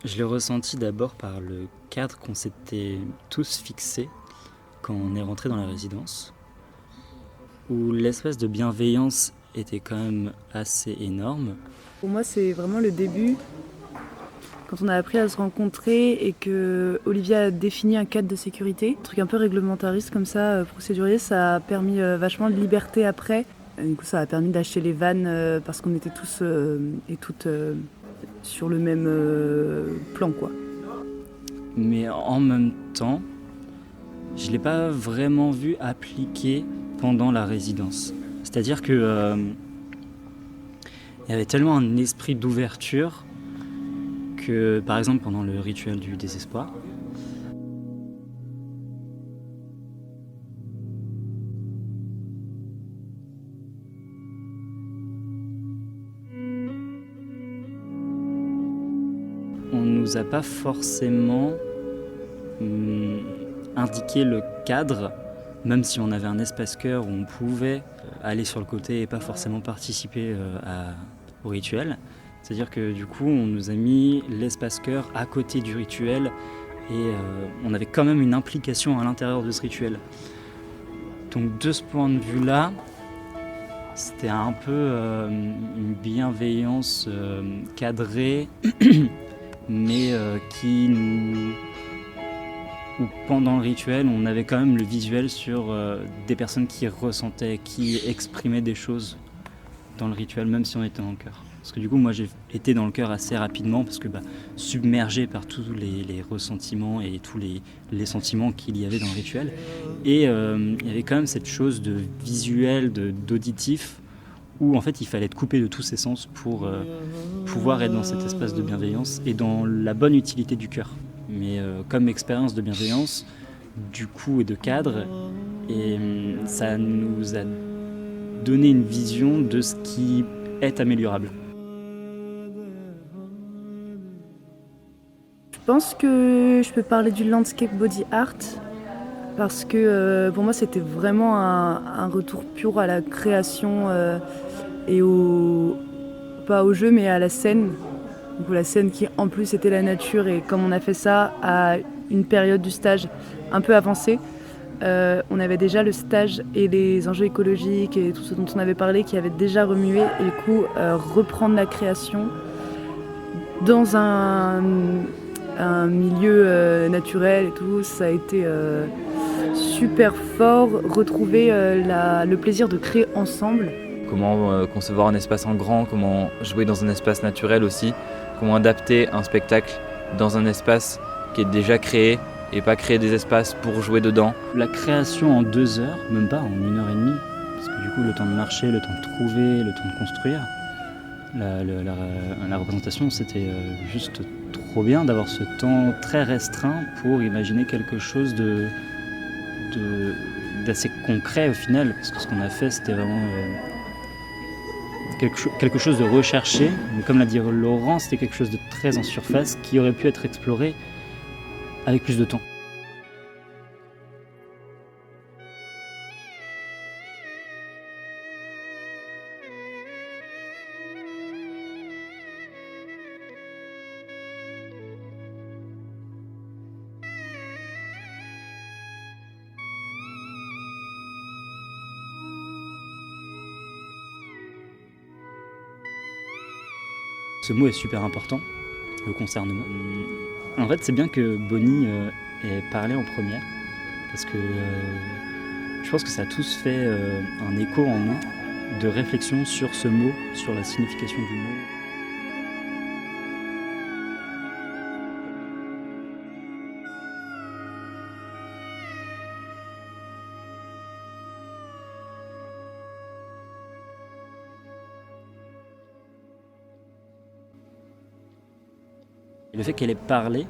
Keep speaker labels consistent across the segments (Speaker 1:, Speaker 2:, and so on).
Speaker 1: Je l'ai ressenti d'abord par le cadre qu'on s'était tous fixé quand on est rentré dans la résidence, où l'espèce de bienveillance était quand même assez énorme.
Speaker 2: Pour moi, c'est vraiment le début, quand on a appris à se rencontrer et que Olivia a défini un cadre de sécurité, un truc un peu réglementariste comme ça, procédurier, ça a permis vachement de liberté après. Et du coup, ça a permis d'acheter les vannes parce qu'on était tous et toutes sur le même plan, quoi.
Speaker 1: Mais en même temps, je ne l'ai pas vraiment vu appliqué pendant la résidence. C'est-à-dire que il y avait tellement un esprit d'ouverture que, par exemple, pendant le rituel du désespoir, on nous a pas forcément indiqué le cadre, même si on avait un espace cœur où on pouvait aller sur le côté et pas forcément participer au rituel. C'est-à-dire que du coup, on nous a mis l'espace cœur à côté du rituel et on avait quand même une implication à l'intérieur de ce rituel. Donc de ce point de vue-là, c'était un peu une bienveillance cadrée, mais qui nous... où pendant le rituel, on avait quand même le visuel sur des personnes qui ressentaient, qui exprimaient des choses dans le rituel, même si on était dans le cœur. Parce que du coup, moi, j'ai été dans le cœur assez rapidement, parce que submergé par tous les ressentiments et tous les sentiments qu'il y avait dans le rituel. Et il y avait quand même cette chose de visuel, d'auditif, où en fait, il fallait être coupé de tous ses sens pour pouvoir être dans cet espace de bienveillance et dans la bonne utilité du cœur. Mais comme expérience de bienveillance, du coup, et de cadre, et ça nous a donné une vision de ce qui est améliorable.
Speaker 2: Je pense que je peux parler du landscape body art parce que pour moi c'était vraiment un retour pur à la création et pas au jeu mais à la scène. Donc la scène qui en plus était la nature et comme on a fait ça à une période du stage un peu avancée, on avait déjà le stage et les enjeux écologiques et tout ce dont on avait parlé qui avait déjà remué et du coup reprendre la création dans un milieu naturel et tout, ça a été super fort, retrouver le plaisir de créer ensemble.
Speaker 3: Comment concevoir un espace en grand, comment jouer dans un espace naturel aussi, comment adapter un spectacle dans un espace qui est déjà créé et pas créer des espaces pour jouer dedans.
Speaker 1: La création en 2 heures, même pas en 1 heure et demie, parce que du coup le temps de marcher, le temps de trouver, le temps de construire, la représentation c'était juste trop bien d'avoir ce temps très restreint pour imaginer quelque chose d'assez concret au final, parce que ce qu'on a fait c'était vraiment quelque chose de recherché, mais comme l'a dit Laurent, c'était quelque chose de très en surface qui aurait pu être exploré avec plus de temps. Ce mot est super important, le concernement. En fait, c'est bien que Bonnie ait parlé en première, parce que je pense que ça a tous fait un écho en nous de réflexion sur ce mot, sur la signification du mot. Et le fait qu'elle ait parlé,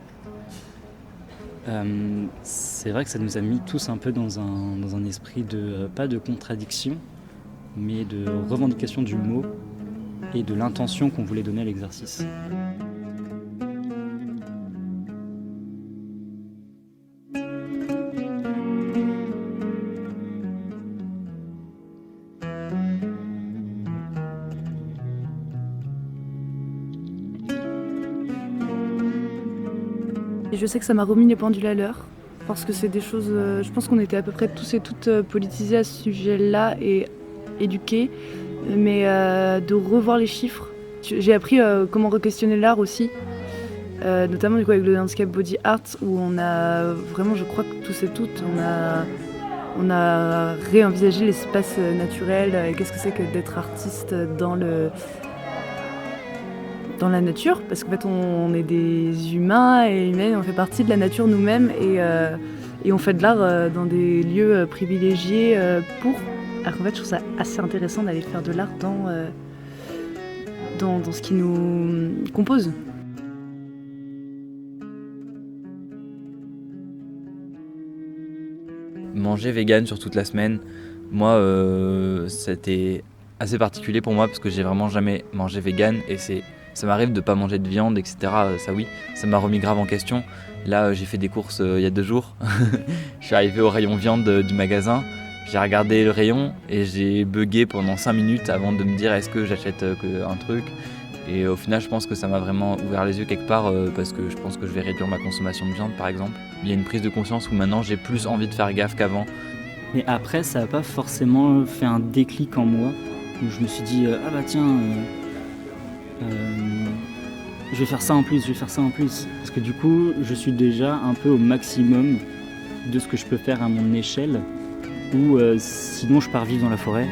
Speaker 1: c'est vrai que ça nous a mis tous un peu dans un esprit de, pas de contradiction, mais de revendication du mot et de l'intention qu'on voulait donner à l'exercice.
Speaker 2: Et je sais que ça m'a remis les pendules à l'heure, parce que c'est des choses, je pense qu'on était à peu près tous et toutes politisés à ce sujet-là et éduqués, mais de revoir les chiffres. J'ai appris comment re-questionner l'art aussi, notamment du coup avec le landscape body art, où on a vraiment, je crois que tous et toutes, on a réenvisagé l'espace naturel, qu'est-ce que c'est que d'être artiste dans la nature, parce qu'en fait on est des humains et humaines, on fait partie de la nature nous-mêmes et on fait de l'art dans des lieux privilégiés alors qu'en fait je trouve ça assez intéressant d'aller faire de l'art dans ce qui nous compose.
Speaker 3: Manger vegan sur toute la semaine, moi c'était assez particulier pour moi parce que j'ai vraiment jamais mangé vegan et ça m'arrive de pas manger de viande, etc. Ça oui, ça m'a remis grave en question. Là j'ai fait des courses il y a 2 jours, je suis arrivé au rayon viande du magasin, j'ai regardé le rayon et j'ai bugué pendant 5 minutes avant de me dire est-ce que j'achète un truc. Et au final je pense que ça m'a vraiment ouvert les yeux quelque part parce que je pense que je vais réduire ma consommation de viande par exemple. Il y a une prise de conscience où maintenant j'ai plus envie de faire gaffe qu'avant.
Speaker 1: Mais après, ça n'a pas forcément fait un déclic en moi, où je me suis dit ah bah tiens, je vais faire ça en plus, je vais faire ça en plus. Parce que du coup, je suis déjà un peu au maximum de ce que je peux faire à mon échelle, ou sinon je pars vivre dans la forêt.